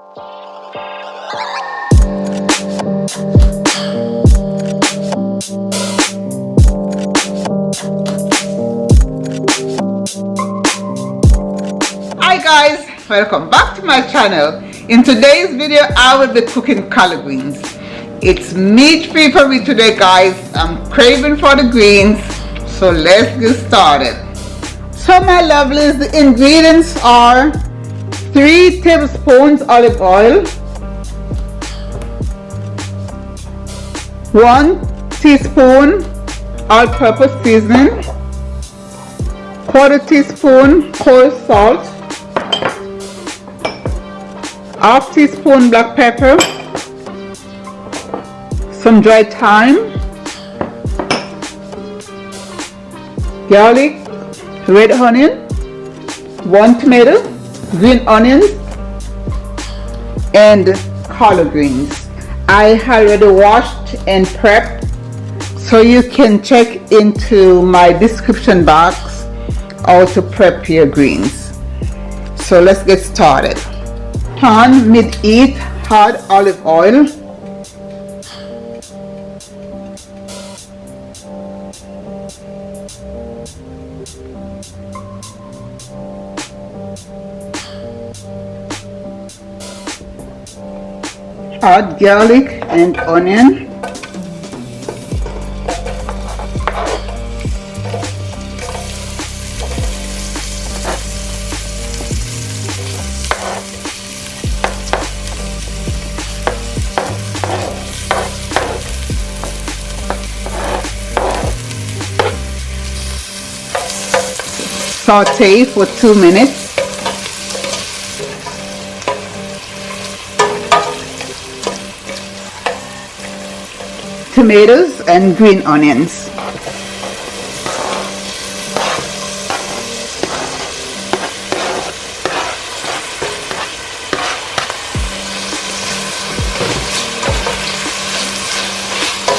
Hi guys, welcome back to my channel. In today's video I will be cooking collard greens. It's meat free for me today guys. I'm craving for the greens, so let's get started. So my lovelies, the ingredients are 3 tablespoons olive oil, 1 teaspoon all-purpose seasoning, 1/4 teaspoon coarse salt, 1/2 teaspoon black pepper, some dried thyme, garlic, red onion, 1 tomato, green onions, and collard greens. I already washed and prepped, so you can check into my description box how to prep your greens. So let's get started. Pan mid-heat, hot olive oil. Add garlic and onion. Saute for 2 minutes. Tomatoes and green onions.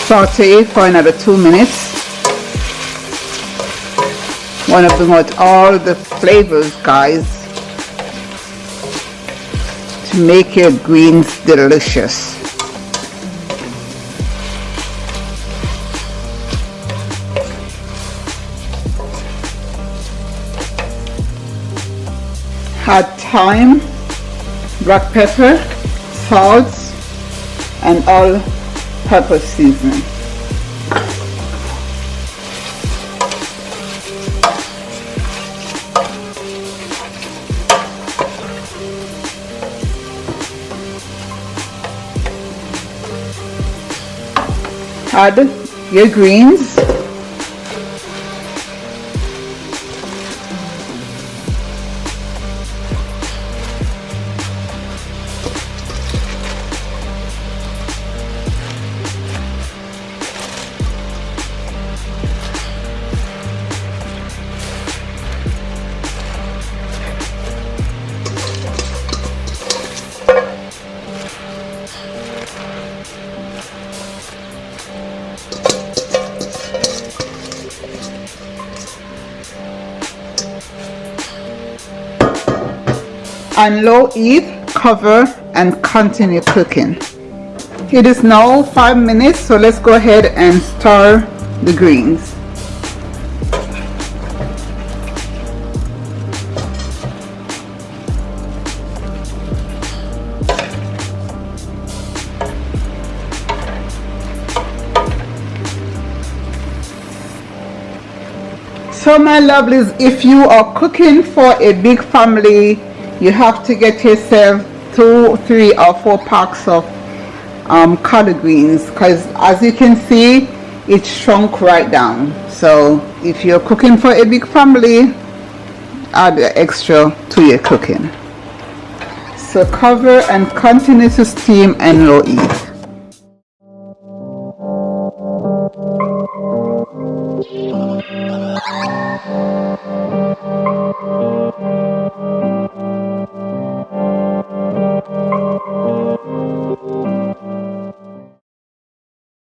Saute for another 2 minutes. Want to bring out all the flavors, guys, to make your greens delicious. Add thyme, black pepper, salt, and all-purpose seasoning. Add your greens. On low heat, cover and continue cooking. It is now 5 minutes, so let's go ahead and stir the greens. So my lovelies, if you are cooking for a big family, you have to get yourself 2, 3, or 4 packs of collard greens, because as you can see, it shrunk right down. So if you're cooking for a big family, add the extra to your cooking. So cover and continue to steam and low heat.